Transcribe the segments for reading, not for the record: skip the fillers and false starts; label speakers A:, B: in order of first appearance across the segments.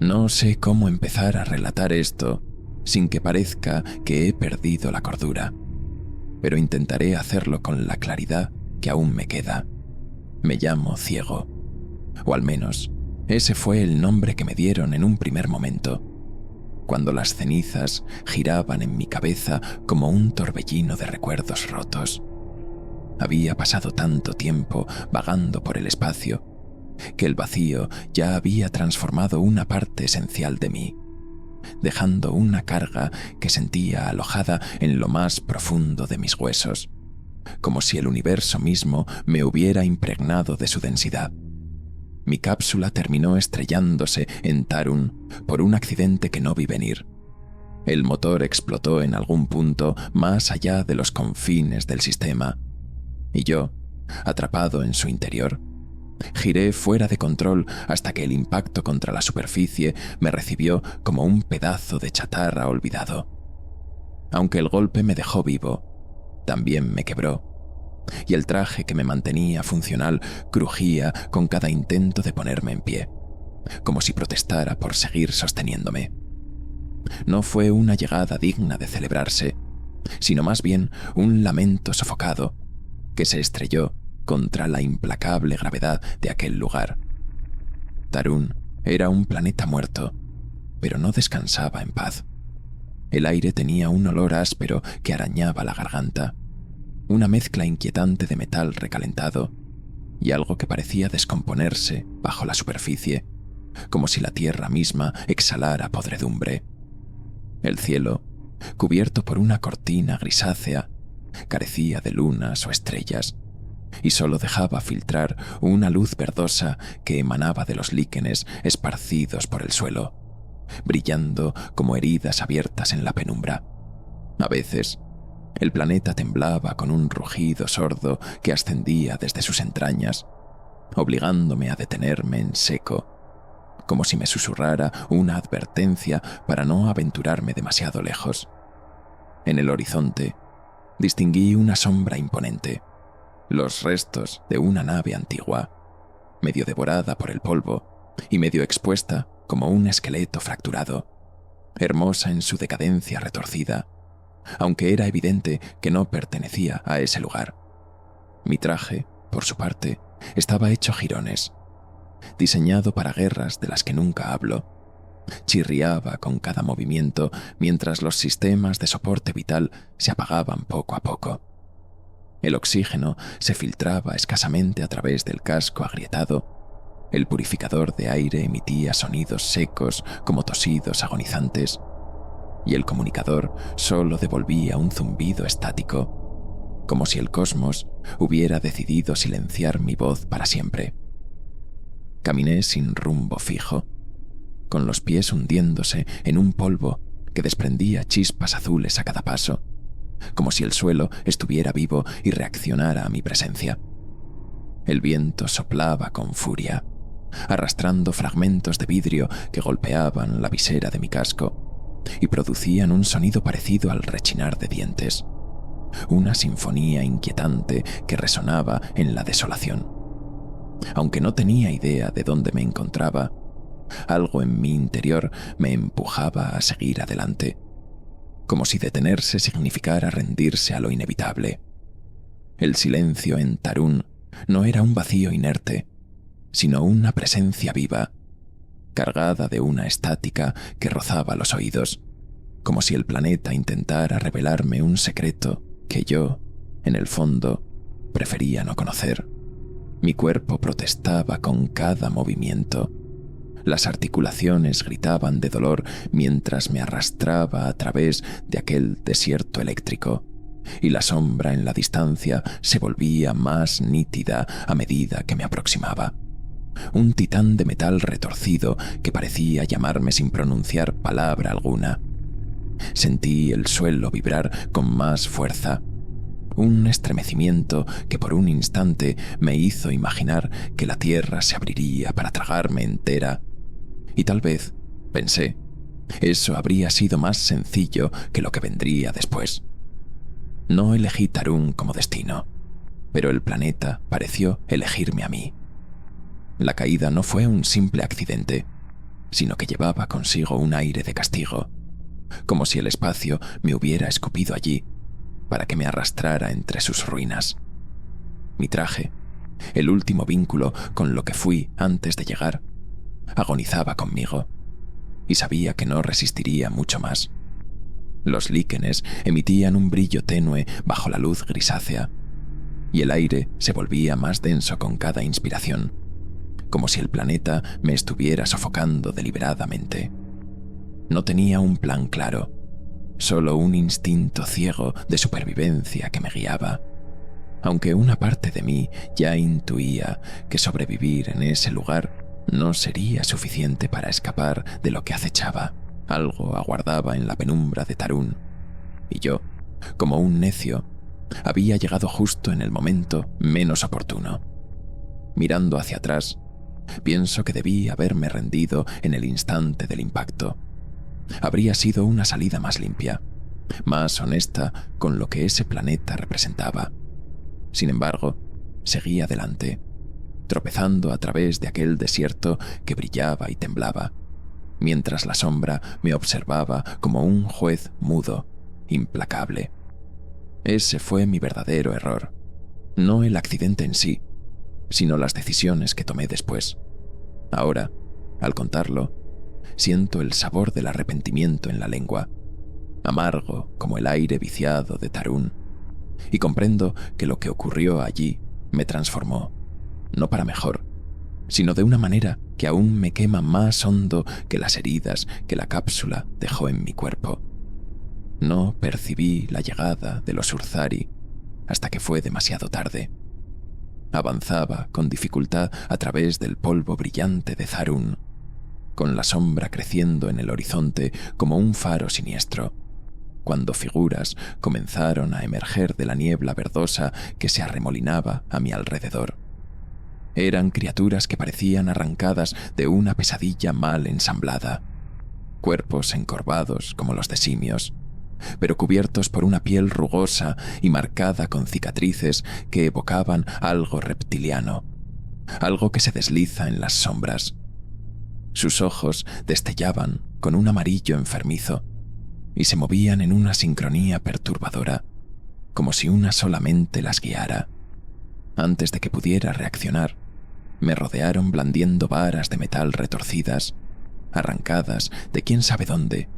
A: No sé cómo empezar a relatar esto sin que parezca que he perdido la cordura, pero intentaré hacerlo con la claridad que aún me queda. Me llamo Ciego, o al menos ese fue el nombre que me dieron en un primer momento, cuando las cenizas giraban en mi cabeza como un torbellino de recuerdos rotos. Había pasado tanto tiempo vagando por el espacio que el vacío ya había transformado una parte esencial de mí, dejando una carga que sentía alojada en lo más profundo de mis huesos, como si el universo mismo me hubiera impregnado de su densidad. Mi cápsula terminó estrellándose en Tarun por un accidente que no vi venir. El motor explotó en algún punto más allá de los confines del sistema, y yo, atrapado en su interior, giré fuera de control hasta que el impacto contra la superficie me recibió como un pedazo de chatarra olvidado. Aunque el golpe me dejó vivo, también me quebró, y el traje que me mantenía funcional crujía con cada intento de ponerme en pie, como si protestara por seguir sosteniéndome. No fue una llegada digna de celebrarse, sino más bien un lamento sofocado que se estrelló contra la implacable gravedad de aquel lugar. Tarun era un planeta muerto, pero no descansaba en paz. El aire tenía un olor áspero que arañaba la garganta, una mezcla inquietante de metal recalentado y algo que parecía descomponerse bajo la superficie, como si la tierra misma exhalara podredumbre. El cielo, cubierto por una cortina grisácea, carecía de lunas o estrellas, y solo dejaba filtrar una luz verdosa que emanaba de los líquenes esparcidos por el suelo, brillando como heridas abiertas en la penumbra. A veces, el planeta temblaba con un rugido sordo que ascendía desde sus entrañas, obligándome a detenerme en seco, como si me susurrara una advertencia para no aventurarme demasiado lejos. En el horizonte, distinguí una sombra imponente, los restos de una nave antigua, medio devorada por el polvo y medio expuesta como un esqueleto fracturado, hermosa en su decadencia retorcida, aunque era evidente que no pertenecía a ese lugar. Mi traje, por su parte, estaba hecho jirones, diseñado para guerras de las que nunca hablo. Chirriaba con cada movimiento mientras los sistemas de soporte vital se apagaban poco a poco. El oxígeno se filtraba escasamente a través del casco agrietado. El purificador de aire emitía sonidos secos como tosidos agonizantes, y el comunicador solo devolvía un zumbido estático, como si el cosmos hubiera decidido silenciar mi voz para siempre. Caminé sin rumbo fijo, con los pies hundiéndose en un polvo que desprendía chispas azules a cada paso, como si el suelo estuviera vivo y reaccionara a mi presencia. El viento soplaba con furia, arrastrando fragmentos de vidrio que golpeaban la visera de mi casco y producían un sonido parecido al rechinar de dientes, una sinfonía inquietante que resonaba en la desolación. Aunque no tenía idea de dónde me encontraba, algo en mi interior me empujaba a seguir adelante, como si detenerse significara rendirse a lo inevitable. El silencio en Tarun no era un vacío inerte, sino una presencia viva, cargada de una estática que rozaba los oídos, como si el planeta intentara revelarme un secreto que yo, en el fondo, prefería no conocer. Mi cuerpo protestaba con cada movimiento. Las articulaciones gritaban de dolor mientras me arrastraba a través de aquel desierto eléctrico, y la sombra en la distancia se volvía más nítida a medida que me aproximaba. Un titán de metal retorcido que parecía llamarme sin pronunciar palabra alguna. Sentí el suelo vibrar con más fuerza, un estremecimiento que por un instante me hizo imaginar que la tierra se abriría para tragarme entera, y tal vez, pensé, eso habría sido más sencillo que lo que vendría después. No elegí Tarun como destino, pero el planeta pareció elegirme a mí. La caída no fue un simple accidente. sino que llevaba consigo un aire de castigo, como si el espacio me hubiera escupido allí para que me arrastrara entre sus ruinas. Mi traje, el último vínculo con lo que fui antes de llegar, agonizaba conmigo y sabía que no resistiría mucho más. Los líquenes emitían un brillo tenue bajo la luz grisácea y el aire se volvía más denso con cada inspiración, como si el planeta me estuviera sofocando deliberadamente. No tenía un plan claro, solo un instinto ciego de supervivencia que me guiaba, aunque una parte de mí ya intuía que sobrevivir en ese lugar no sería suficiente para escapar de lo que acechaba. Algo aguardaba en la penumbra de Tarún, y yo, como un necio, había llegado justo en el momento menos oportuno. Mirando hacia atrás, pienso que debí haberme rendido en el instante del impacto. Habría sido una salida más limpia, más honesta con lo que ese planeta representaba. Sin embargo, seguí adelante, tropezando a través de aquel desierto que brillaba y temblaba, mientras la sombra me observaba como un juez mudo, implacable. Ese fue mi verdadero error, no el accidente en sí, sino las decisiones que tomé después. Ahora, al contarlo, siento el sabor del arrepentimiento en la lengua, amargo como el aire viciado de Tarún, y comprendo que lo que ocurrió allí me transformó, no para mejor, sino de una manera que aún me quema más hondo que las heridas que la cápsula dejó en mi cuerpo. No percibí la llegada de los Urzari hasta que fue demasiado tarde. Avanzaba con dificultad a través del polvo brillante de Tharun, con la sombra creciendo en el horizonte como un faro siniestro, cuando figuras comenzaron a emerger de la niebla verdosa que se arremolinaba a mi alrededor. Eran criaturas que parecían arrancadas de una pesadilla mal ensamblada, cuerpos encorvados como los de simios, pero cubiertos por una piel rugosa y marcada con cicatrices que evocaban algo reptiliano, algo que se desliza en las sombras. Sus ojos destellaban con un amarillo enfermizo y se movían en una sincronía perturbadora, como si una sola mente las guiara. Antes de que pudiera reaccionar, me rodearon blandiendo varas de metal retorcidas, arrancadas de quién sabe dónde,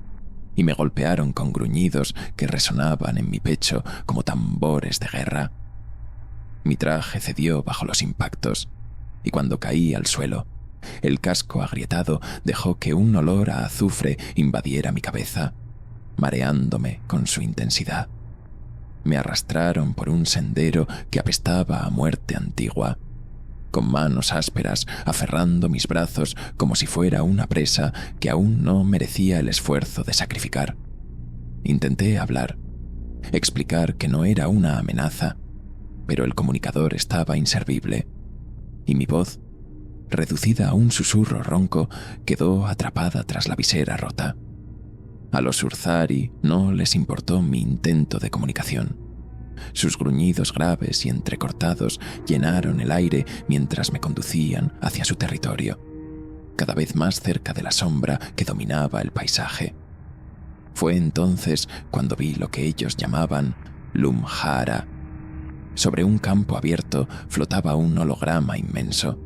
A: y me golpearon con gruñidos que resonaban en mi pecho como tambores de guerra. Mi traje cedió bajo los impactos, y cuando caí al suelo, el casco agrietado dejó que un olor a azufre invadiera mi cabeza, mareándome con su intensidad. Me arrastraron por un sendero que apestaba a muerte antigua, con manos ásperas aferrando mis brazos como si fuera una presa que aún no merecía el esfuerzo de sacrificar. Intenté hablar, explicar que no era una amenaza, pero el comunicador estaba inservible, y mi voz, reducida a un susurro ronco, quedó atrapada tras la visera rota. A los Urzari no les importó mi intento de comunicación. Sus gruñidos graves y entrecortados llenaron el aire mientras me conducían hacia su territorio, cada vez más cerca de la sombra que dominaba el paisaje. Fue entonces cuando vi lo que ellos llamaban Lumhara. Sobre un campo abierto flotaba un holograma inmenso,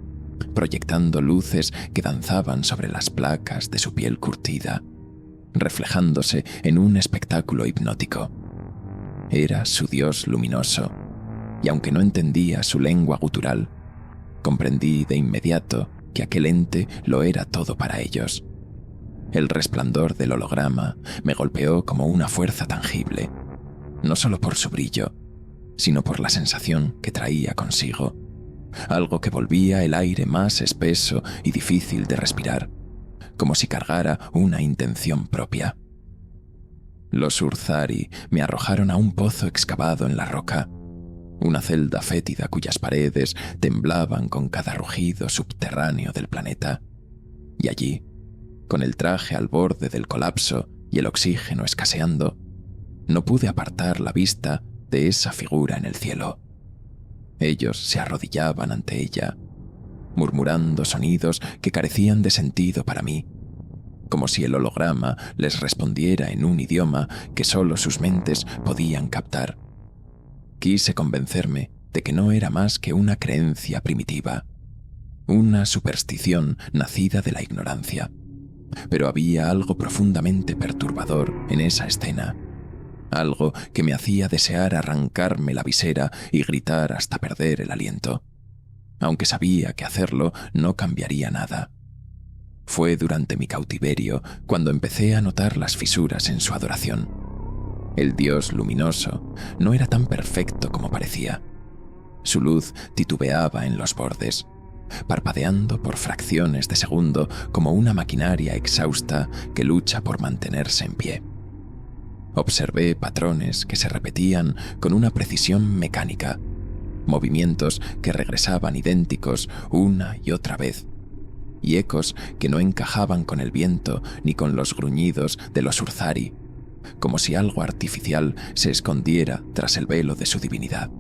A: proyectando luces que danzaban sobre las placas de su piel curtida, reflejándose en un espectáculo hipnótico. Era su dios luminoso, y aunque no entendía su lengua gutural, comprendí de inmediato que aquel ente lo era todo para ellos. El resplandor del holograma me golpeó como una fuerza tangible, no solo por su brillo, sino por la sensación que traía consigo, algo que volvía el aire más espeso y difícil de respirar, como si cargara una intención propia. Los Urzari me arrojaron a un pozo excavado en la roca, una celda fétida cuyas paredes temblaban con cada rugido subterráneo del planeta. Y allí, con el traje al borde del colapso y el oxígeno escaseando, no pude apartar la vista de esa figura en el cielo. Ellos se arrodillaban ante ella, murmurando sonidos que carecían de sentido para mí, como si el holograma les respondiera en un idioma que solo sus mentes podían captar. Quise convencerme de que no era más que una creencia primitiva, una superstición nacida de la ignorancia. Pero había algo profundamente perturbador en esa escena, algo que me hacía desear arrancarme la visera y gritar hasta perder el aliento, aunque sabía que hacerlo no cambiaría nada. Fue durante mi cautiverio cuando empecé a notar las fisuras en su adoración. El dios luminoso no era tan perfecto como parecía. Su luz titubeaba en los bordes, parpadeando por fracciones de segundo como una maquinaria exhausta que lucha por mantenerse en pie. Observé patrones que se repetían con una precisión mecánica, movimientos que regresaban idénticos una y otra vez, y ecos que no encajaban con el viento ni con los gruñidos de los Urzari, como si algo artificial se escondiera tras el velo de su divinidad.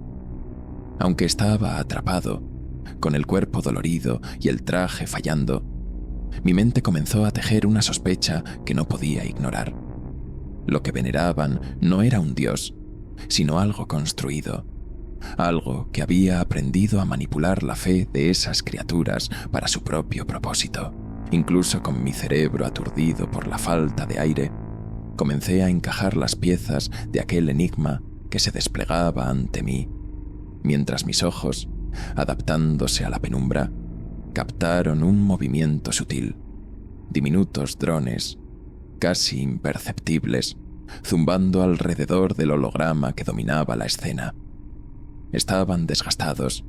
A: Aunque estaba atrapado, con el cuerpo dolorido y el traje fallando, mi mente comenzó a tejer una sospecha que no podía ignorar. Lo que veneraban no era un dios, sino algo construido, algo que había aprendido a manipular la fe de esas criaturas para su propio propósito. Incluso con mi cerebro aturdido por la falta de aire, comencé a encajar las piezas de aquel enigma que se desplegaba ante mí, mientras mis ojos, adaptándose a la penumbra, captaron un movimiento sutil, diminutos drones, casi imperceptibles, zumbando alrededor del holograma que dominaba la escena. Estaban desgastados,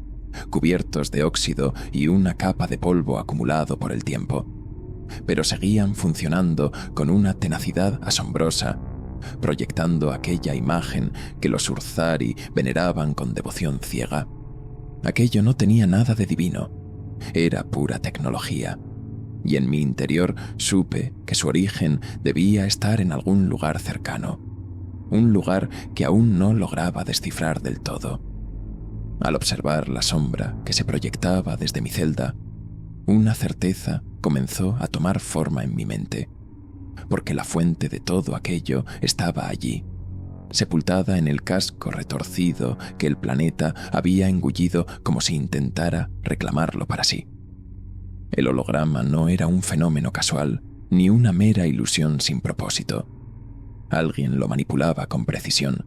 A: cubiertos de óxido y una capa de polvo acumulado por el tiempo, pero seguían funcionando con una tenacidad asombrosa, proyectando aquella imagen que los Urzari veneraban con devoción ciega. Aquello no tenía nada de divino, era pura tecnología, y en mi interior supe que su origen debía estar en algún lugar cercano, un lugar que aún no lograba descifrar del todo. Al observar la sombra que se proyectaba desde mi celda, una certeza comenzó a tomar forma en mi mente, porque la fuente de todo aquello estaba allí, sepultada en el casco retorcido que el planeta había engullido como si intentara reclamarlo para sí. El holograma no era un fenómeno casual, ni una mera ilusión sin propósito. Alguien lo manipulaba con precisión,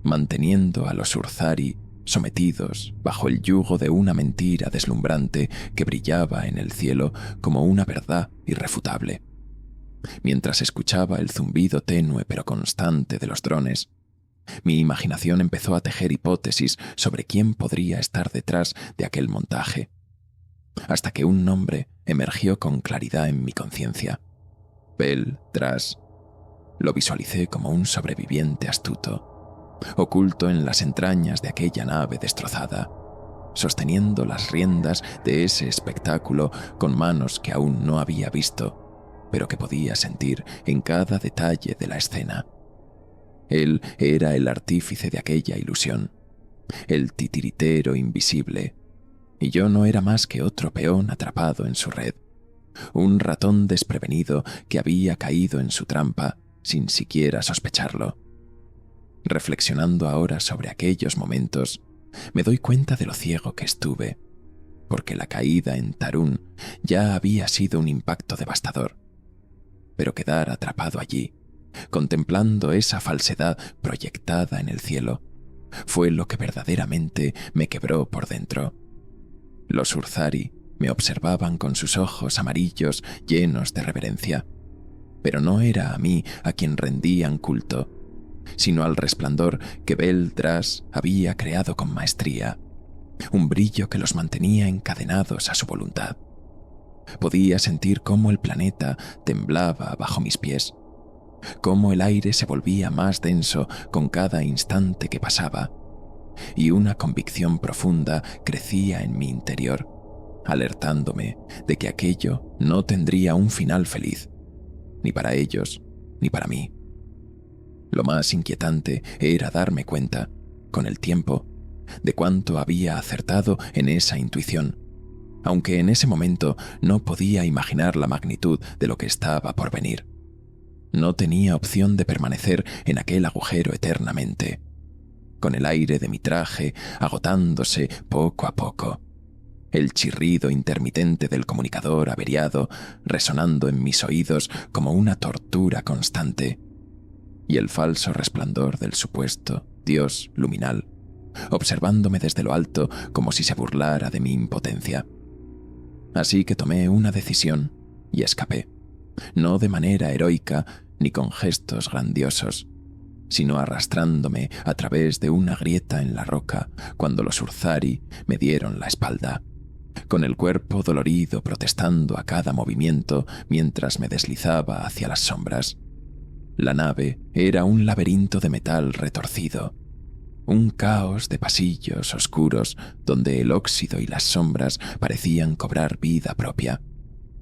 A: manteniendo a los Urzari sometidos bajo el yugo de una mentira deslumbrante que brillaba en el cielo como una verdad irrefutable. Mientras escuchaba el zumbido tenue pero constante de los drones, mi imaginación empezó a tejer hipótesis sobre quién podría estar detrás de aquel montaje, hasta que un nombre emergió con claridad en mi conciencia. Bel Dras. Lo visualicé como un sobreviviente astuto, oculto en las entrañas de aquella nave destrozada, sosteniendo las riendas de ese espectáculo con manos que aún no había visto, pero que podía sentir en cada detalle de la escena. Él era el artífice de aquella ilusión, el titiritero invisible, y yo no era más que otro peón atrapado en su red, un ratón desprevenido que había caído en su trampa sin siquiera sospecharlo. Reflexionando ahora sobre aquellos momentos, me doy cuenta de lo ciego que estuve, porque la caída en Tarún ya había sido un impacto devastador. Pero quedar atrapado allí, contemplando esa falsedad proyectada en el cielo, fue lo que verdaderamente me quebró por dentro. Los Urzari me observaban con sus ojos amarillos llenos de reverencia, pero no era a mí a quien rendían culto, sino al resplandor que Bel Dras había creado con maestría, un brillo que los mantenía encadenados a su voluntad. Podía sentir cómo el planeta temblaba bajo mis pies, cómo el aire se volvía más denso con cada instante que pasaba, y una convicción profunda crecía en mi interior, alertándome de que aquello no tendría un final feliz, ni para ellos ni para mí. Lo más inquietante era darme cuenta, con el tiempo, de cuánto había acertado en esa intuición, aunque en ese momento no podía imaginar la magnitud de lo que estaba por venir. No tenía opción de permanecer en aquel agujero eternamente, con el aire de mi traje agotándose poco a poco, el chirrido intermitente del comunicador averiado resonando en mis oídos como una tortura constante, y el falso resplandor del supuesto dios luminal, observándome desde lo alto como si se burlara de mi impotencia. Así que tomé una decisión y escapé, no de manera heroica ni con gestos grandiosos, sino arrastrándome a través de una grieta en la roca cuando los Urzari me dieron la espalda, con el cuerpo dolorido protestando a cada movimiento mientras me deslizaba hacia las sombras. La nave era un laberinto de metal retorcido, un caos de pasillos oscuros donde el óxido y las sombras parecían cobrar vida propia,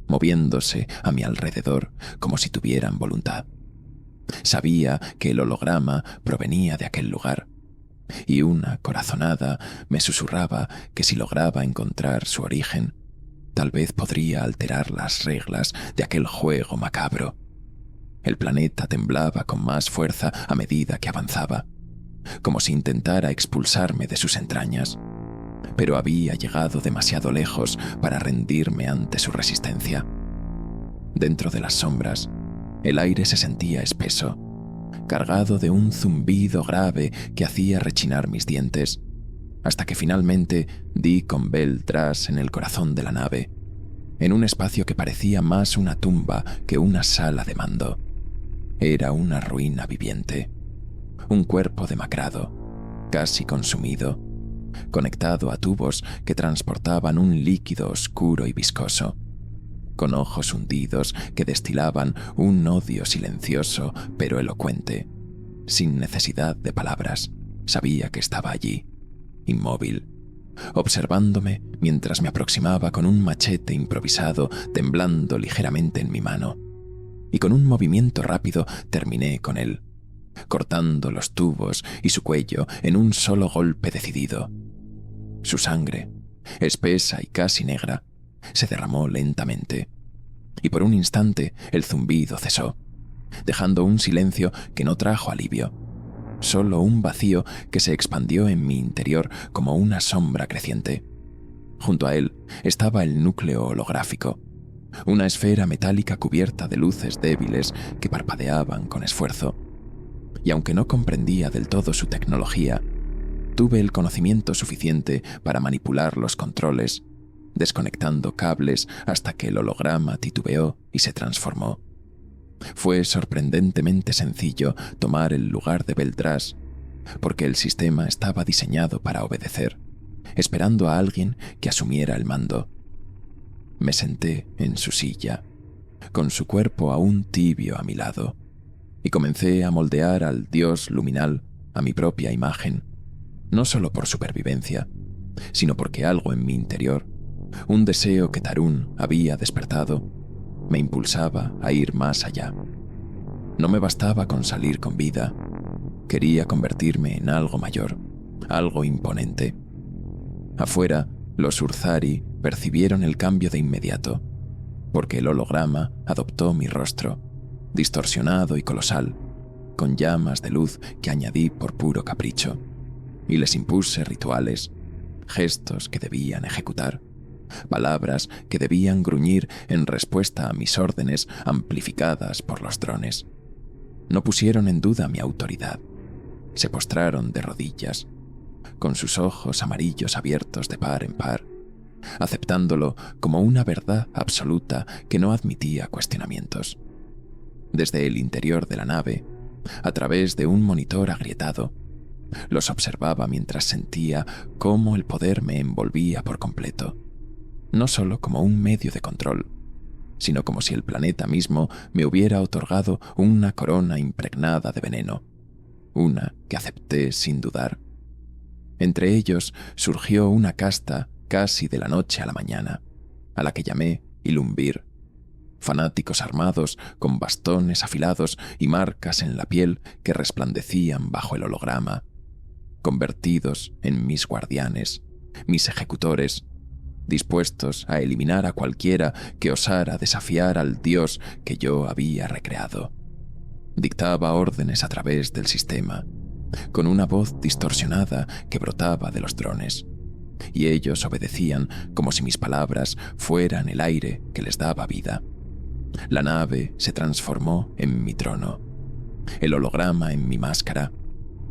A: moviéndose a mi alrededor como si tuvieran voluntad. Sabía que el holograma provenía de aquel lugar, y una corazonada me susurraba que si lograba encontrar su origen, tal vez podría alterar las reglas de aquel juego macabro. El planeta temblaba con más fuerza a medida que avanzaba, como si intentara expulsarme de sus entrañas, pero había llegado demasiado lejos para rendirme ante su resistencia. Dentro de las sombras, el aire se sentía espeso, cargado de un zumbido grave que hacía rechinar mis dientes, hasta que finalmente di con Bel-Dras en el corazón de la nave, en un espacio que parecía más una tumba que una sala de mando. Era una ruina viviente, un cuerpo demacrado, casi consumido, conectado a tubos que transportaban un líquido oscuro y viscoso, con ojos hundidos que destilaban un odio silencioso pero elocuente. Sin necesidad de palabras, sabía que estaba allí, inmóvil, observándome mientras me aproximaba con un machete improvisado temblando ligeramente en mi mano, y con un movimiento rápido terminé con él, cortando los tubos y su cuello en un solo golpe decidido. Su sangre, espesa y casi negra, se derramó lentamente, y por un instante el zumbido cesó, dejando un silencio que no trajo alivio, solo un vacío que se expandió en mi interior como una sombra creciente. Junto a él estaba el núcleo holográfico, una esfera metálica cubierta de luces débiles que parpadeaban con esfuerzo, y aunque no comprendía del todo su tecnología, tuve el conocimiento suficiente para manipular los controles, desconectando cables hasta que el holograma titubeó y se transformó. Fue sorprendentemente sencillo tomar el lugar de Bel-Dras, porque el sistema estaba diseñado para obedecer, esperando a alguien que asumiera el mando. Me senté en su silla, con su cuerpo aún tibio a mi lado, y comencé a moldear al dios luminal a mi propia imagen, no solo por supervivencia, sino porque algo en mi interior, un deseo que Tarún había despertado, me impulsaba a ir más allá. No me bastaba con salir con vida, quería convertirme en algo mayor, algo imponente. Afuera, los Urzari percibieron el cambio de inmediato, porque el holograma adoptó mi rostro, distorsionado y colosal, con llamas de luz que añadí por puro capricho, y les impuse rituales, gestos que debían ejecutar, palabras que debían gruñir en respuesta a mis órdenes amplificadas por los drones. No pusieron en duda mi autoridad. Se postraron de rodillas, con sus ojos amarillos abiertos de par en par, aceptándolo como una verdad absoluta que no admitía cuestionamientos. Desde el interior de la nave, a través de un monitor agrietado, los observaba mientras sentía cómo el poder me envolvía por completo, no solo como un medio de control, sino como si el planeta mismo me hubiera otorgado una corona impregnada de veneno, una que acepté sin dudar. Entre ellos surgió una casta casi de la noche a la mañana, a la que llamé Ilumbir, fanáticos armados con bastones afilados y marcas en la piel que resplandecían bajo el holograma, convertidos en mis guardianes, mis ejecutores, dispuestos a eliminar a cualquiera que osara desafiar al dios que yo había recreado. Dictaba órdenes a través del sistema, con una voz distorsionada que brotaba de los drones, y ellos obedecían como si mis palabras fueran el aire que les daba vida. La nave se transformó en mi trono, el holograma en mi máscara,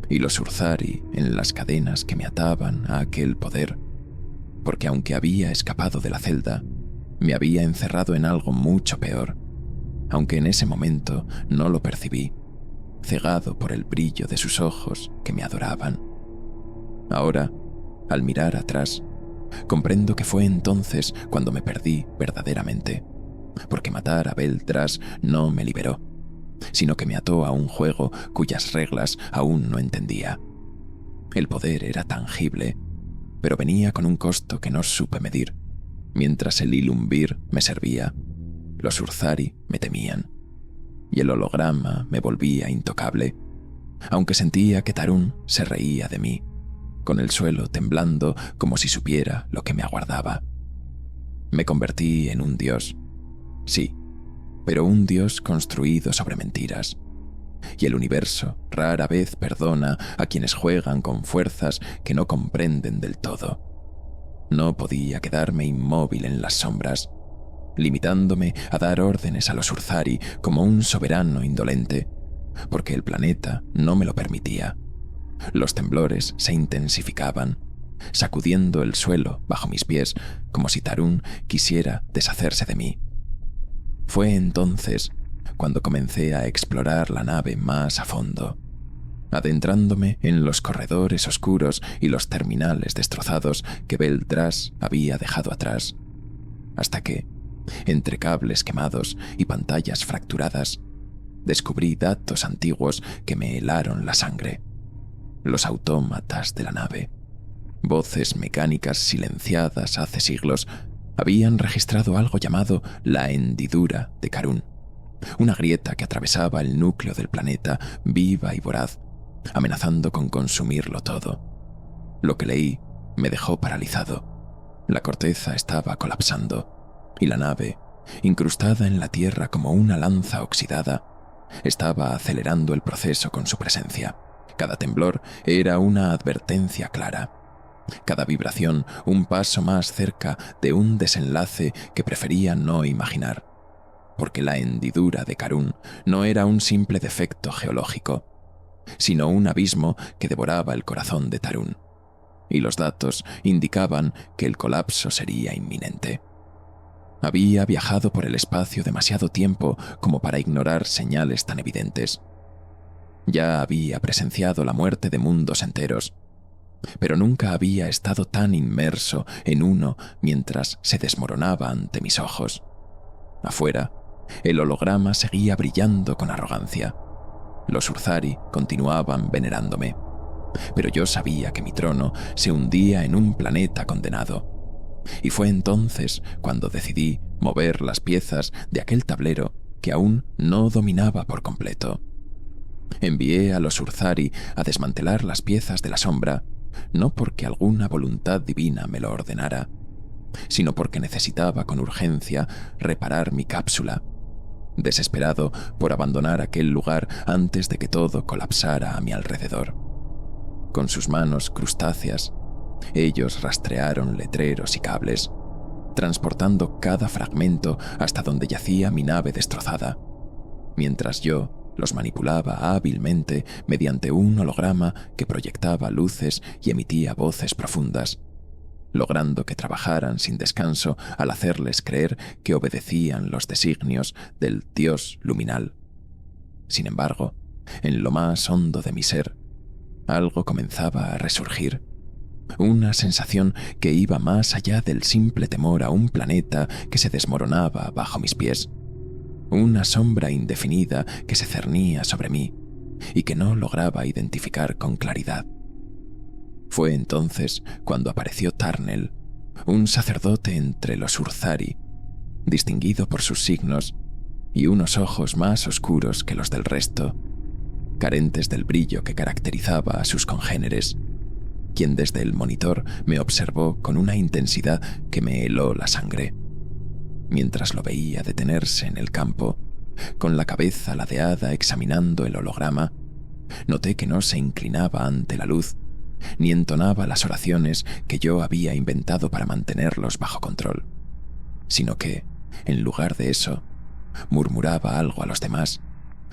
A: y los Urzari en las cadenas que me ataban a aquel poder, porque aunque había escapado de la celda, me había encerrado en algo mucho peor, aunque en ese momento no lo percibí, cegado por el brillo de sus ojos que me adoraban. Ahora, al mirar atrás, comprendo que fue entonces cuando me perdí verdaderamente, porque matar a Beldras no me liberó, sino que me ató a un juego cuyas reglas aún no entendía. El poder era tangible, pero venía con un costo que no supe medir. Mientras el Ilumbir me servía, los Urzari me temían, y el holograma me volvía intocable, aunque sentía que Tarún se reía de mí, con el suelo temblando como si supiera lo que me aguardaba. Me convertí en un dios, sí, pero un dios construido sobre mentiras, y el universo rara vez perdona a quienes juegan con fuerzas que no comprenden del todo. No podía quedarme inmóvil en las sombras, limitándome a dar órdenes a los Urzari como un soberano indolente, porque el planeta no me lo permitía. Los temblores se intensificaban, sacudiendo el suelo bajo mis pies como si Tarún quisiera deshacerse de mí. Fue entonces cuando comencé a explorar la nave más a fondo, adentrándome en los corredores oscuros y los terminales destrozados que Beldras había dejado atrás, hasta que, entre cables quemados y pantallas fracturadas, descubrí datos antiguos que me helaron la sangre. Los autómatas de la nave, voces mecánicas silenciadas hace siglos, habían registrado algo llamado la hendidura de Karun, una grieta que atravesaba el núcleo del planeta viva y voraz, amenazando con consumirlo todo. Lo que leí me dejó paralizado. La corteza estaba colapsando, y la nave, incrustada en la tierra como una lanza oxidada, estaba acelerando el proceso con su presencia. Cada temblor era una advertencia clara. Cada vibración un paso más cerca de un desenlace que prefería no imaginar, porque la hendidura de Karun no era un simple defecto geológico, sino un abismo que devoraba el corazón de Tarún, y los datos indicaban que el colapso sería inminente. Había viajado por el espacio demasiado tiempo como para ignorar señales tan evidentes. Ya había presenciado la muerte de mundos enteros, pero nunca había estado tan inmerso en uno mientras se desmoronaba ante mis ojos. Afuera, el holograma seguía brillando con arrogancia. Los Urzari continuaban venerándome, pero yo sabía que mi trono se hundía en un planeta condenado. Y fue entonces cuando decidí mover las piezas de aquel tablero que aún no dominaba por completo. Envié a los Urzari a desmantelar las piezas de la sombra, no porque alguna voluntad divina me lo ordenara, sino porque necesitaba con urgencia reparar mi cápsula, desesperado por abandonar aquel lugar antes de que todo colapsara a mi alrededor. Con sus manos crustáceas, ellos rastrearon letreros y cables, transportando cada fragmento hasta donde yacía mi nave destrozada, mientras yo los manipulaba hábilmente mediante un holograma que proyectaba luces y emitía voces profundas, logrando que trabajaran sin descanso al hacerles creer que obedecían los designios del dios luminal. Sin embargo, en lo más hondo de mi ser, algo comenzaba a resurgir, una sensación que iba más allá del simple temor a un planeta que se desmoronaba bajo mis pies, una sombra indefinida que se cernía sobre mí y que no lograba identificar con claridad. Fue entonces cuando apareció Tarnel, un sacerdote entre los Urzari, distinguido por sus signos y unos ojos más oscuros que los del resto, carentes del brillo que caracterizaba a sus congéneres, quien desde el monitor me observó con una intensidad que me heló la sangre. Mientras lo veía detenerse en el campo, con la cabeza ladeada examinando el holograma, noté que no se inclinaba ante la luz, ni entonaba las oraciones que yo había inventado para mantenerlos bajo control, sino que, en lugar de eso, murmuraba algo a los demás,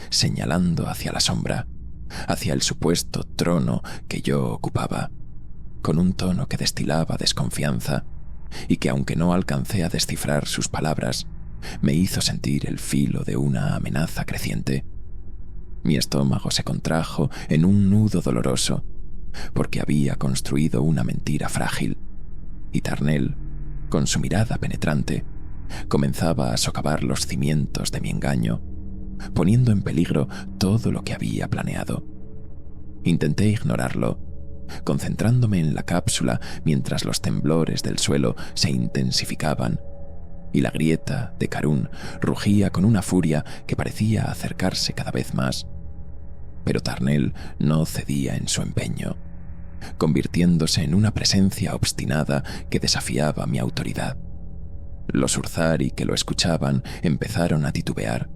A: señalando hacia la sombra, hacia el supuesto trono que yo ocupaba, con un tono que destilaba desconfianza y que, aunque no alcancé a descifrar sus palabras, me hizo sentir el filo de una amenaza creciente. Mi estómago se contrajo en un nudo doloroso, porque había construido una mentira frágil, y Tarnell, con su mirada penetrante, comenzaba a socavar los cimientos de mi engaño, poniendo en peligro todo lo que había planeado. Intenté ignorarlo, concentrándome en la cápsula mientras los temblores del suelo se intensificaban y la grieta de Karun rugía con una furia que parecía acercarse cada vez más. Pero Tarnell no cedía en su empeño, convirtiéndose en una presencia obstinada que desafiaba mi autoridad. Los Urzari que lo escuchaban empezaron a titubear,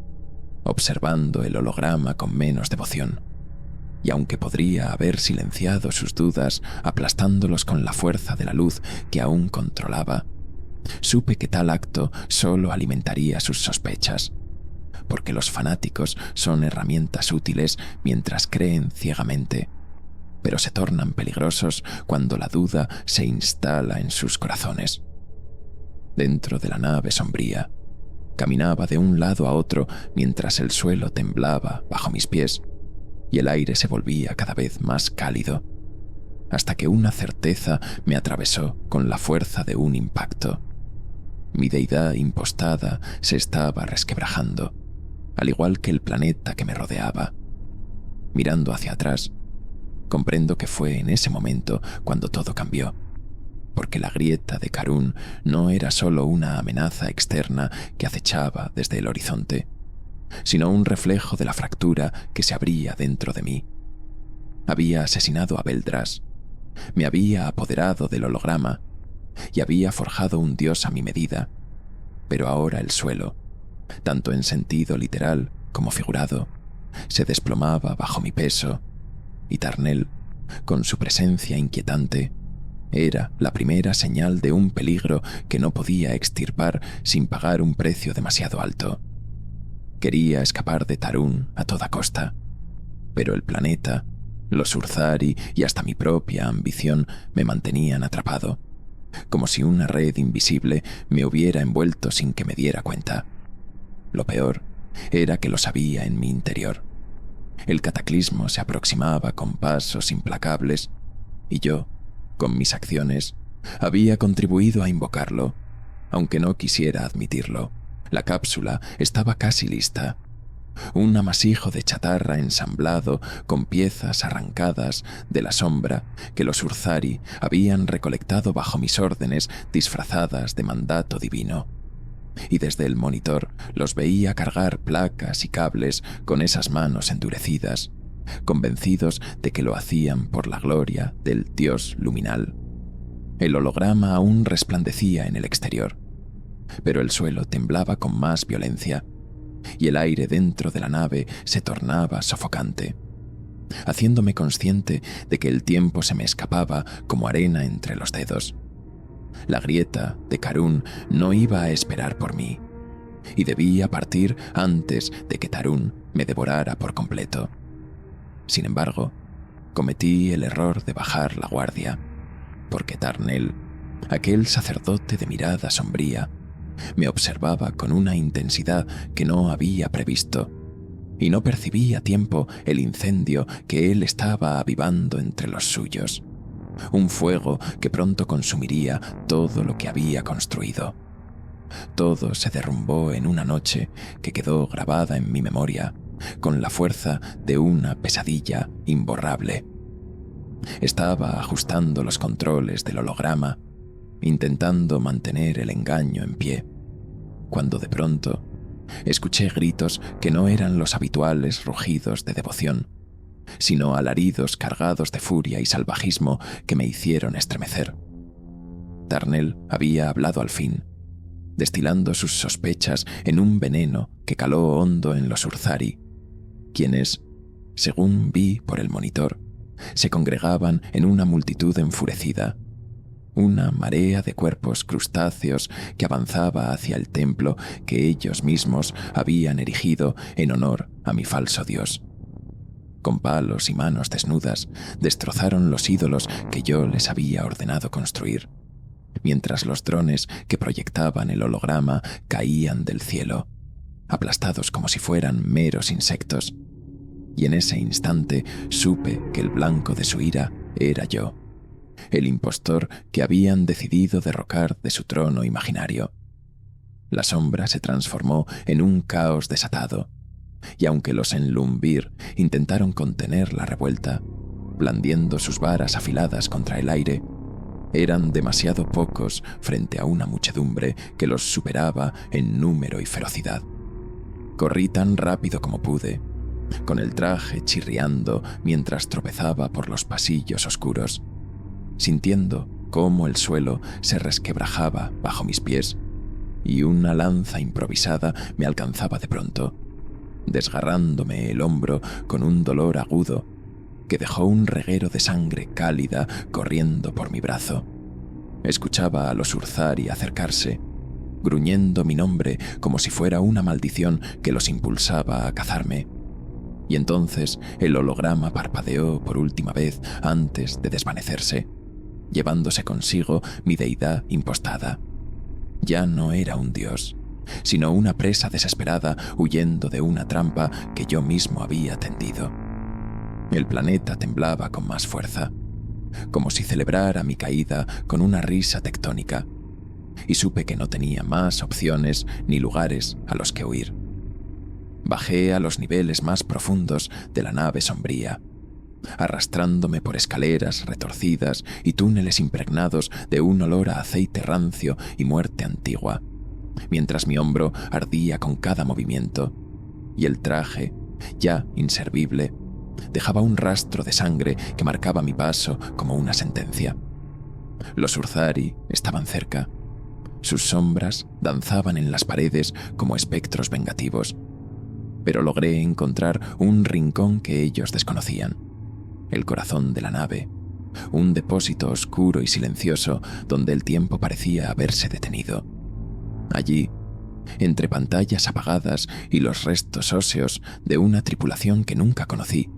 A: observando el holograma con menos devoción, y aunque podría haber silenciado sus dudas aplastándolos con la fuerza de la luz que aún controlaba, supe que tal acto solo alimentaría sus sospechas, porque los fanáticos son herramientas útiles mientras creen ciegamente, pero se tornan peligrosos cuando la duda se instala en sus corazones. Dentro de la nave sombría, caminaba de un lado a otro mientras el suelo temblaba bajo mis pies y el aire se volvía cada vez más cálido, hasta que una certeza me atravesó con la fuerza de un impacto. Mi deidad impostada se estaba resquebrajando, al igual que el planeta que me rodeaba. Mirando hacia atrás, comprendo que fue en ese momento cuando todo cambió, porque la grieta de Karun no era solo una amenaza externa que acechaba desde el horizonte, sino un reflejo de la fractura que se abría dentro de mí. Había asesinado a Beldras, me había apoderado del holograma y había forjado un dios a mi medida, pero ahora el suelo, tanto en sentido literal como figurado, se desplomaba bajo mi peso, y Tarnell, con su presencia inquietante, era la primera señal de un peligro que no podía extirpar sin pagar un precio demasiado alto. Quería escapar de Tarun a toda costa, pero el planeta, los Urzari y hasta mi propia ambición me mantenían atrapado, como si una red invisible me hubiera envuelto sin que me diera cuenta. Lo peor era que lo sabía en mi interior. El cataclismo se aproximaba con pasos implacables y yo, con mis acciones, había contribuido a invocarlo, aunque no quisiera admitirlo. La cápsula estaba casi lista. Un amasijo de chatarra ensamblado con piezas arrancadas de la sombra que los Urzari habían recolectado bajo mis órdenes disfrazadas de mandato divino. Y desde el monitor los veía cargar placas y cables con esas manos endurecidas, convencidos de que lo hacían por la gloria del dios luminal. El holograma aún resplandecía en el exterior, pero el suelo temblaba con más violencia y el aire dentro de la nave se tornaba sofocante, haciéndome consciente de que el tiempo se me escapaba como arena entre los dedos. La grieta de Karun no iba a esperar por mí, y debía partir antes de que Tarun me devorara por completo. Sin embargo, cometí el error de bajar la guardia, porque Tarnell, aquel sacerdote de mirada sombría, me observaba con una intensidad que no había previsto, y no percibí a tiempo el incendio que él estaba avivando entre los suyos, un fuego que pronto consumiría todo lo que había construido. Todo se derrumbó en una noche que quedó grabada en mi memoria con la fuerza de una pesadilla imborrable. Estaba ajustando los controles del holograma, intentando mantener el engaño en pie, cuando de pronto escuché gritos que no eran los habituales rugidos de devoción, sino alaridos cargados de furia y salvajismo que me hicieron estremecer. Darnell había hablado al fin, destilando sus sospechas en un veneno que caló hondo en los Urzari, quienes, según vi por el monitor, se congregaban en una multitud enfurecida, una marea de cuerpos crustáceos que avanzaba hacia el templo que ellos mismos habían erigido en honor a mi falso dios. Con palos y manos desnudas destrozaron los ídolos que yo les había ordenado construir, mientras los drones que proyectaban el holograma caían del cielo, aplastados como si fueran meros insectos. Y en ese instante supe que el blanco de su ira era yo, el impostor que habían decidido derrocar de su trono imaginario. La sombra se transformó en un caos desatado, y aunque los Enlumbir intentaron contener la revuelta, blandiendo sus varas afiladas contra el aire, eran demasiado pocos frente a una muchedumbre que los superaba en número y ferocidad. Corrí tan rápido como pude, con el traje chirriando mientras tropezaba por los pasillos oscuros, sintiendo cómo el suelo se resquebrajaba bajo mis pies y una lanza improvisada me alcanzaba de pronto, desgarrándome el hombro con un dolor agudo que dejó un reguero de sangre cálida corriendo por mi brazo. Escuchaba a los Urzari acercarse, gruñendo mi nombre como si fuera una maldición que los impulsaba a cazarme. Y entonces el holograma parpadeó por última vez antes de desvanecerse, llevándose consigo mi deidad impostada. Ya no era un dios, sino una presa desesperada huyendo de una trampa que yo mismo había tendido. El planeta temblaba con más fuerza, como si celebrara mi caída con una risa tectónica, y supe que no tenía más opciones ni lugares a los que huir. Bajé a los niveles más profundos de la nave sombría, arrastrándome por escaleras retorcidas y túneles impregnados de un olor a aceite rancio y muerte antigua, mientras mi hombro ardía con cada movimiento, y el traje, ya inservible, dejaba un rastro de sangre que marcaba mi paso como una sentencia. Los Urzari estaban cerca. Sus sombras danzaban en las paredes como espectros vengativos, pero logré encontrar un rincón que ellos desconocían, el corazón de la nave, un depósito oscuro y silencioso donde el tiempo parecía haberse detenido. Allí, entre pantallas apagadas y los restos óseos de una tripulación que nunca conocí,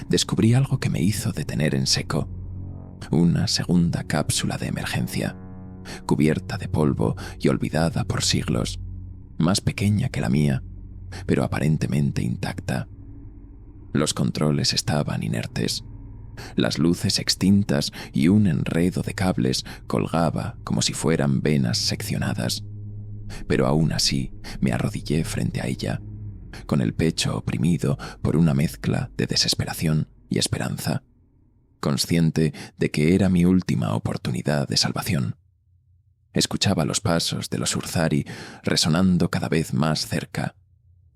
A: descubrí algo que me hizo detener en seco. Una segunda cápsula de emergencia, cubierta de polvo y olvidada por siglos, más pequeña que la mía, pero aparentemente intacta. Los controles estaban inertes, las luces extintas y un enredo de cables colgaba como si fueran venas seccionadas. Pero aún así me arrodillé frente a ella, con el pecho oprimido por una mezcla de desesperación y esperanza, consciente de que era mi última oportunidad de salvación. Escuchaba los pasos de los Urzari resonando cada vez más cerca,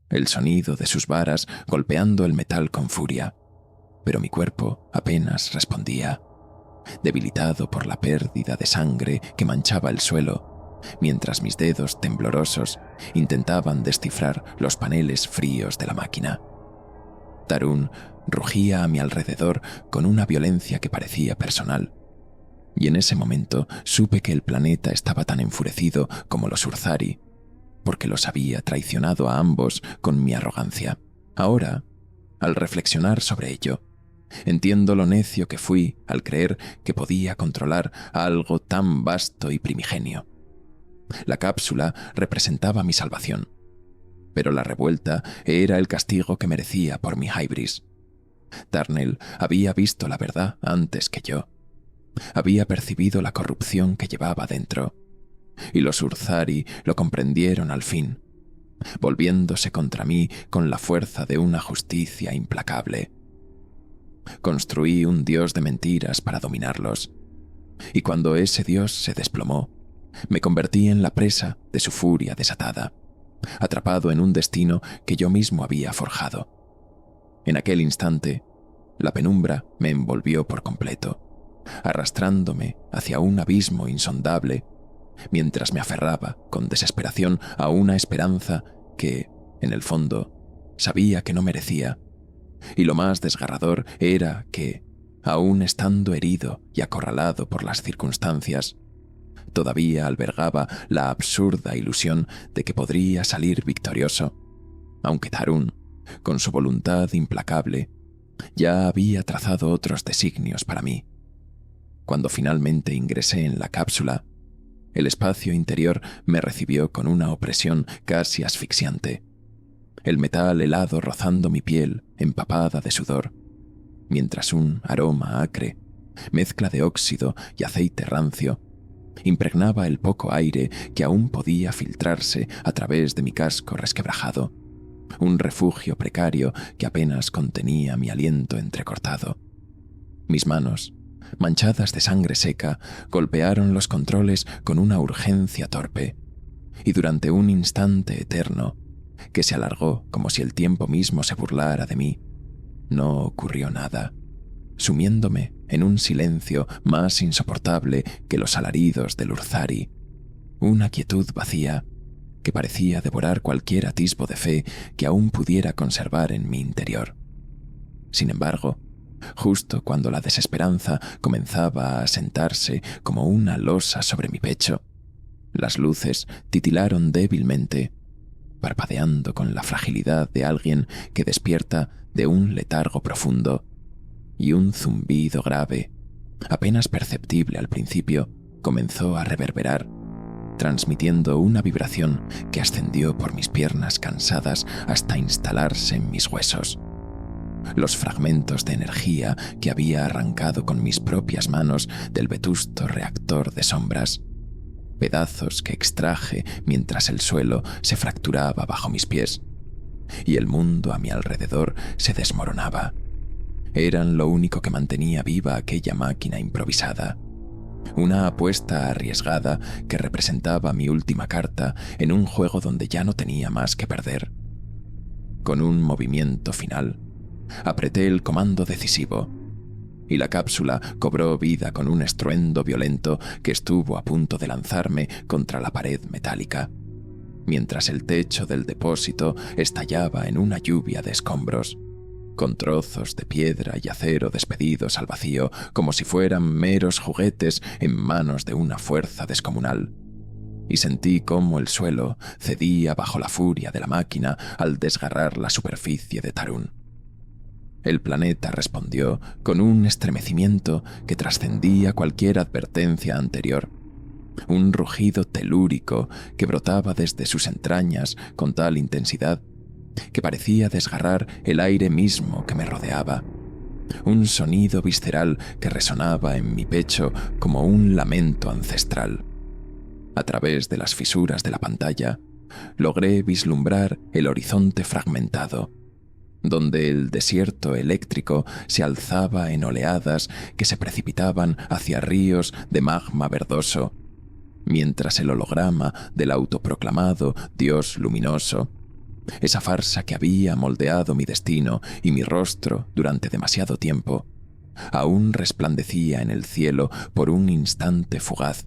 A: el sonido de sus varas golpeando el metal con furia, pero mi cuerpo apenas respondía, debilitado por la pérdida de sangre que manchaba el suelo, mientras mis dedos temblorosos intentaban descifrar los paneles fríos de la máquina. Tarun rugía a mi alrededor con una violencia que parecía personal, y en ese momento supe que el planeta estaba tan enfurecido como los Urzari, porque los había traicionado a ambos con mi arrogancia. Ahora, al reflexionar sobre ello, entiendo lo necio que fui al creer que podía controlar algo tan vasto y primigenio. La cápsula representaba mi salvación, pero la revuelta era el castigo que merecía por mi hybris. Darnell había visto la verdad antes que yo. Había percibido la corrupción que llevaba dentro, y los Urzari lo comprendieron al fin, volviéndose contra mí con la fuerza de una justicia implacable. Construí un dios de mentiras para dominarlos, y cuando ese dios se desplomó, me convertí en la presa de su furia desatada, atrapado en un destino que yo mismo había forjado. En aquel instante, La penumbra me envolvió por completo, arrastrándome hacia un abismo insondable, mientras me aferraba con desesperación a una esperanza que, en el fondo, sabía que no merecía. Y lo más desgarrador era que, aún estando herido y acorralado por las circunstancias, todavía albergaba la absurda ilusión de que podría salir victorioso, aunque Tarún, con su voluntad implacable, ya había trazado otros designios para mí. Cuando finalmente ingresé en la cápsula, el espacio interior me recibió con una opresión casi asfixiante, el metal helado rozando mi piel empapada de sudor, mientras un aroma acre, mezcla de óxido y aceite rancio, impregnaba el poco aire que aún podía filtrarse a través de mi casco resquebrajado, un refugio precario que apenas contenía mi aliento entrecortado. Mis manos, manchadas de sangre seca, golpearon los controles con una urgencia torpe, y durante un instante eterno, que se alargó como si el tiempo mismo se burlara de mí, no ocurrió nada, sumiéndome en un silencio más insoportable que los alaridos del Urzari, una quietud vacía que parecía devorar cualquier atisbo de fe que aún pudiera conservar en mi interior. Sin embargo, justo cuando la desesperanza comenzaba a asentarse como una losa sobre mi pecho, las luces titilaron débilmente, parpadeando con la fragilidad de alguien que despierta de un letargo profundo, y un zumbido grave, apenas perceptible al principio, comenzó a reverberar, transmitiendo una vibración que ascendió por mis piernas cansadas hasta instalarse en mis huesos. Los fragmentos de energía que había arrancado con mis propias manos del vetusto reactor de sombras, pedazos que extraje mientras el suelo se fracturaba bajo mis pies, y el mundo a mi alrededor se desmoronaba. Eran lo único que mantenía viva aquella máquina improvisada. Una apuesta arriesgada que representaba mi última carta en un juego donde ya no tenía más que perder. Con un movimiento final, apreté el comando decisivo, y la cápsula cobró vida con un estruendo violento que estuvo a punto de lanzarme contra la pared metálica, mientras el techo del depósito estallaba en una lluvia de escombros, con trozos de piedra y acero despedidos al vacío como si fueran meros juguetes en manos de una fuerza descomunal. Y sentí cómo el suelo cedía bajo la furia de la máquina al desgarrar la superficie de Tarún. El planeta respondió con un estremecimiento que trascendía cualquier advertencia anterior, un rugido telúrico que brotaba desde sus entrañas con tal intensidad que parecía desgarrar el aire mismo que me rodeaba, un sonido visceral que resonaba en mi pecho como un lamento ancestral. A través de las fisuras de la pantalla, logré vislumbrar el horizonte fragmentado, donde el desierto eléctrico se alzaba en oleadas que se precipitaban hacia ríos de magma verdoso, mientras el holograma del autoproclamado Dios luminoso, esa farsa que había moldeado mi destino y mi rostro durante demasiado tiempo, aún resplandecía en el cielo por un instante fugaz,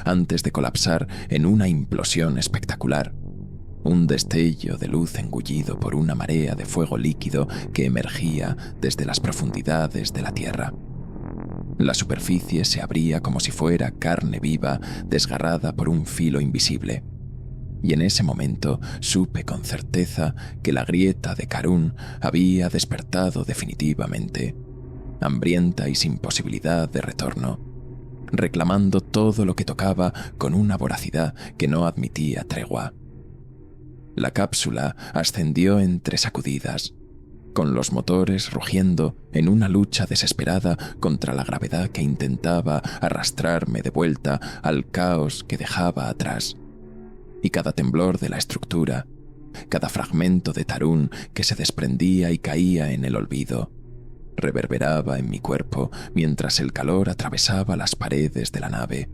A: antes de colapsar en una implosión espectacular, un destello de luz engullido por una marea de fuego líquido que emergía desde las profundidades de la tierra. La superficie se abría como si fuera carne viva desgarrada por un filo invisible, y en ese momento supe con certeza que la grieta de Karun había despertado definitivamente, hambrienta y sin posibilidad de retorno, reclamando todo lo que tocaba con una voracidad que no admitía tregua. La cápsula ascendió entre sacudidas, con los motores rugiendo en una lucha desesperada contra la gravedad que intentaba arrastrarme de vuelta al caos que dejaba atrás. Y cada temblor de la estructura, cada fragmento de Tarún que se desprendía y caía en el olvido, reverberaba en mi cuerpo mientras el calor atravesaba las paredes de la nave,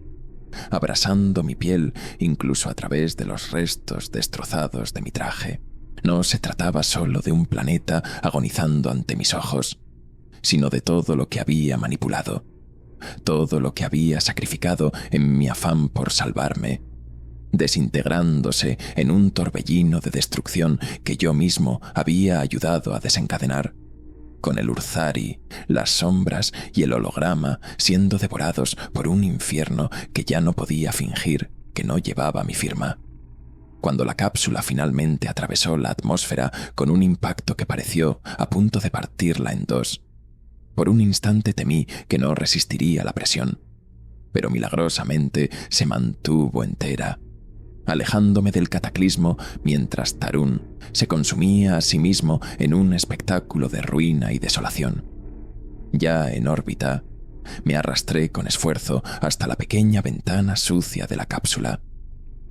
A: abrasando mi piel incluso a través de los restos destrozados de mi traje. No se trataba solo de un planeta agonizando ante mis ojos, sino de todo lo que había manipulado, todo lo que había sacrificado en mi afán por salvarme, desintegrándose en un torbellino de destrucción que yo mismo había ayudado a desencadenar, con el Urzari, las sombras y el holograma siendo devorados por un infierno que ya no podía fingir que no llevaba mi firma. Cuando la cápsula finalmente atravesó la atmósfera con un impacto que pareció a punto de partirla en dos, por un instante temí que no resistiría la presión, pero milagrosamente se mantuvo entera, alejándome del cataclismo mientras Tarún se consumía a sí mismo en un espectáculo de ruina y desolación. Ya en órbita, me arrastré con esfuerzo hasta la pequeña ventana sucia de la cápsula,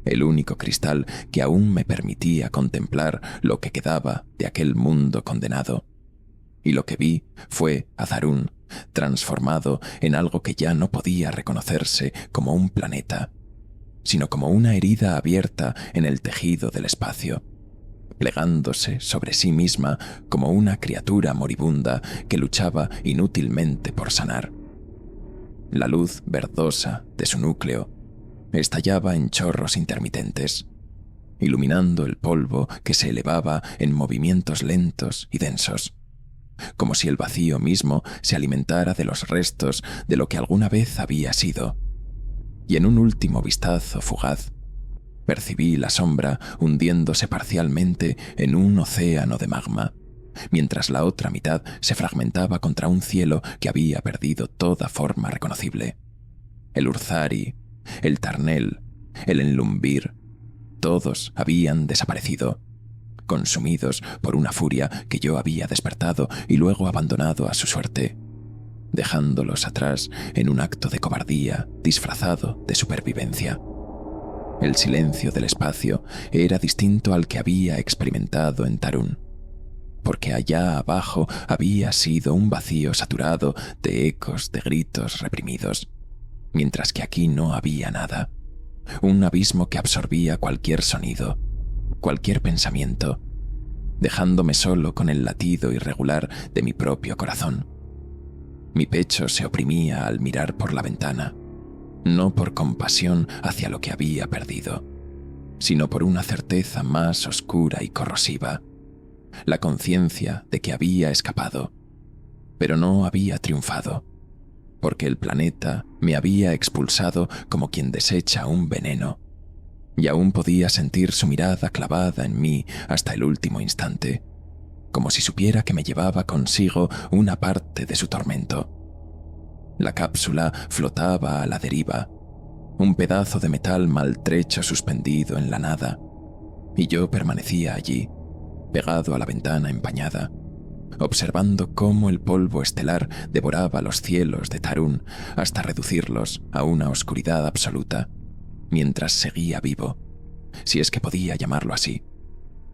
A: el único cristal que aún me permitía contemplar lo que quedaba de aquel mundo condenado. Y lo que vi fue a Tarún transformado en algo que ya no podía reconocerse como un planeta, sino como una herida abierta en el tejido del espacio, plegándose sobre sí misma como una criatura moribunda que luchaba inútilmente por sanar. La luz verdosa de su núcleo estallaba en chorros intermitentes, iluminando el polvo que se elevaba en movimientos lentos y densos, como si el vacío mismo se alimentara de los restos de lo que alguna vez había sido. Y en un último vistazo fugaz, percibí la sombra hundiéndose parcialmente en un océano de magma, mientras la otra mitad se fragmentaba contra un cielo que había perdido toda forma reconocible. El Urzari, el Tarnel, el Enlumbir, todos habían desaparecido, consumidos por una furia que yo había despertado y luego abandonado a su suerte, dejándolos atrás en un acto de cobardía disfrazado de supervivencia. El silencio del espacio era distinto al que había experimentado en Tarún, porque allá abajo había sido un vacío saturado de ecos de gritos reprimidos, mientras que aquí no había nada, un abismo que absorbía cualquier sonido, cualquier pensamiento, dejándome solo con el latido irregular de mi propio corazón. Mi pecho se oprimía al mirar por la ventana, no por compasión hacia lo que había perdido, sino por una certeza más oscura y corrosiva, la conciencia de que había escapado, pero no había triunfado, porque el planeta me había expulsado como quien desecha un veneno, y aún podía sentir su mirada clavada en mí hasta el último instante, como si supiera que me llevaba consigo una parte de su tormento. La cápsula flotaba a la deriva, un pedazo de metal maltrecho suspendido en la nada, y yo permanecía allí, pegado a la ventana empañada, observando cómo el polvo estelar devoraba los cielos de Tarún hasta reducirlos a una oscuridad absoluta, mientras seguía vivo, si es que podía llamarlo así,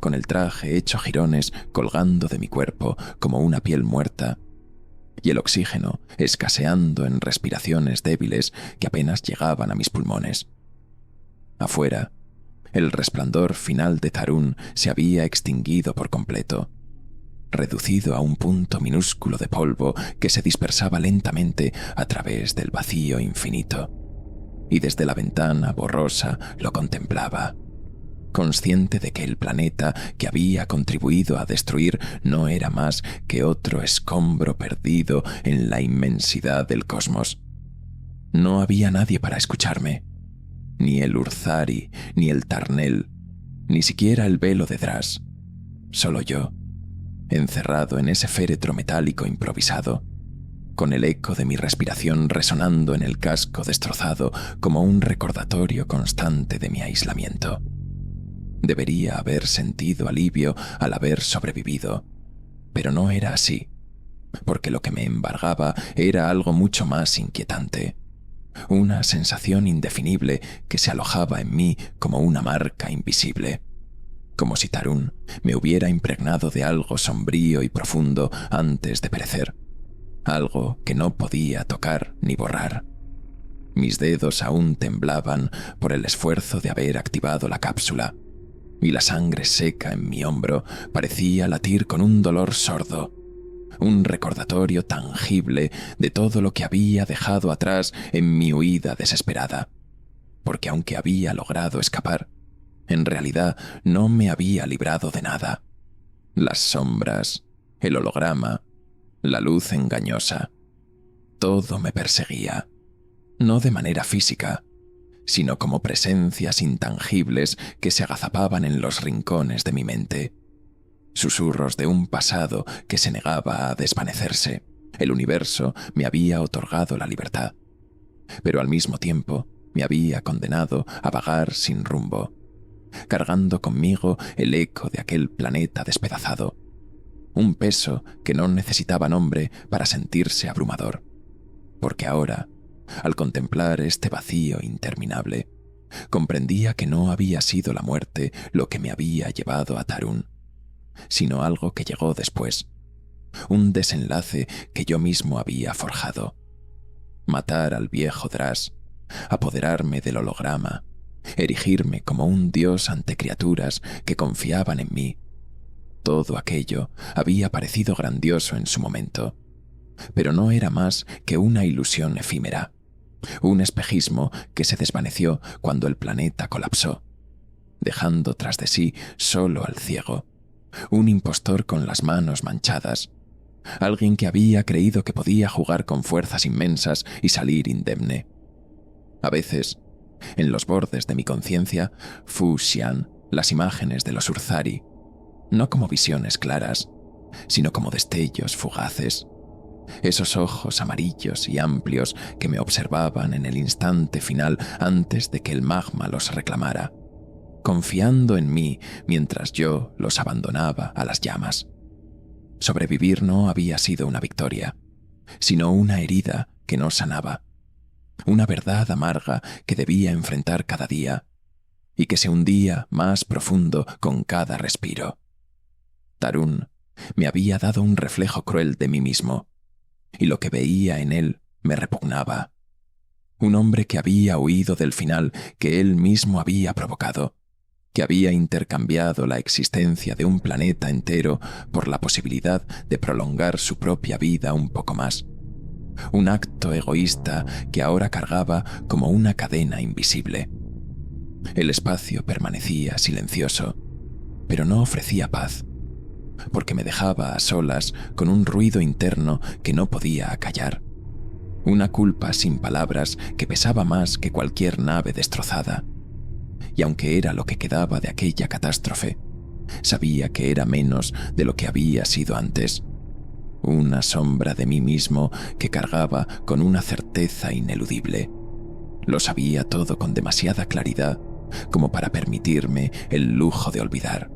A: con el traje hecho jirones colgando de mi cuerpo como una piel muerta, y el oxígeno escaseando en respiraciones débiles que apenas llegaban a mis pulmones. Afuera, el resplandor final de Tarún se había extinguido por completo, reducido a un punto minúsculo de polvo que se dispersaba lentamente a través del vacío infinito, y desde la ventana borrosa lo contemplaba, consciente de que el planeta que había contribuido a destruir no era más que otro escombro perdido en la inmensidad del cosmos. No había nadie para escucharme, ni el Urzari, ni el Tarnel, ni siquiera el velo de Dras, solo yo, encerrado en ese féretro metálico improvisado, con el eco de mi respiración resonando en el casco destrozado como un recordatorio constante de mi aislamiento. Debería haber sentido alivio al haber sobrevivido, pero no era así, porque lo que me embargaba era algo mucho más inquietante, una sensación indefinible que se alojaba en mí como una marca invisible, como si Tarún me hubiera impregnado de algo sombrío y profundo antes de perecer, algo que no podía tocar ni borrar. Mis dedos aún temblaban por el esfuerzo de haber activado la cápsula, y la sangre seca en mi hombro parecía latir con un dolor sordo, un recordatorio tangible de todo lo que había dejado atrás en mi huida desesperada, porque aunque había logrado escapar, en realidad no me había librado de nada. Las sombras, el holograma, la luz engañosa, todo me perseguía, no de manera física, sino como presencias intangibles que se agazapaban en los rincones de mi mente. Susurros de un pasado que se negaba a desvanecerse. El universo me había otorgado la libertad, pero al mismo tiempo me había condenado a vagar sin rumbo, cargando conmigo el eco de aquel planeta despedazado, un peso que no necesitaba nombre para sentirse abrumador, porque ahora, al contemplar este vacío interminable, comprendía que no había sido la muerte lo que me había llevado a Tarún, sino algo que llegó después, un desenlace que yo mismo había forjado. Matar al viejo Dras, apoderarme del holograma, erigirme como un dios ante criaturas que confiaban en mí. Todo aquello había parecido grandioso en su momento, pero no era más que una ilusión efímera, un espejismo que se desvaneció cuando el planeta colapsó, dejando tras de sí solo al ciego, un impostor con las manos manchadas, alguien que había creído que podía jugar con fuerzas inmensas y salir indemne. A veces, en los bordes de mi conciencia, fusian las imágenes de los Urzari, no como visiones claras, sino como destellos fugaces. Esos ojos amarillos y amplios que me observaban en el instante final antes de que el magma los reclamara, confiando en mí mientras yo los abandonaba a las llamas. Sobrevivir no había sido una victoria, sino una herida que no sanaba, una verdad amarga que debía enfrentar cada día y que se hundía más profundo con cada respiro. Tarún me había dado un reflejo cruel de mí mismo, y lo que veía en él me repugnaba. Un hombre que había huido del final que él mismo había provocado, que había intercambiado la existencia de un planeta entero por la posibilidad de prolongar su propia vida un poco más. Un acto egoísta que ahora cargaba como una cadena invisible. El espacio permanecía silencioso, pero no ofrecía paz, porque me dejaba a solas con un ruido interno que no podía acallar. Una culpa sin palabras que pesaba más que cualquier nave destrozada. Y aunque era lo que quedaba de aquella catástrofe, sabía que era menos de lo que había sido antes. Una sombra de mí mismo que cargaba con una certeza ineludible. Lo sabía todo con demasiada claridad como para permitirme el lujo de olvidar.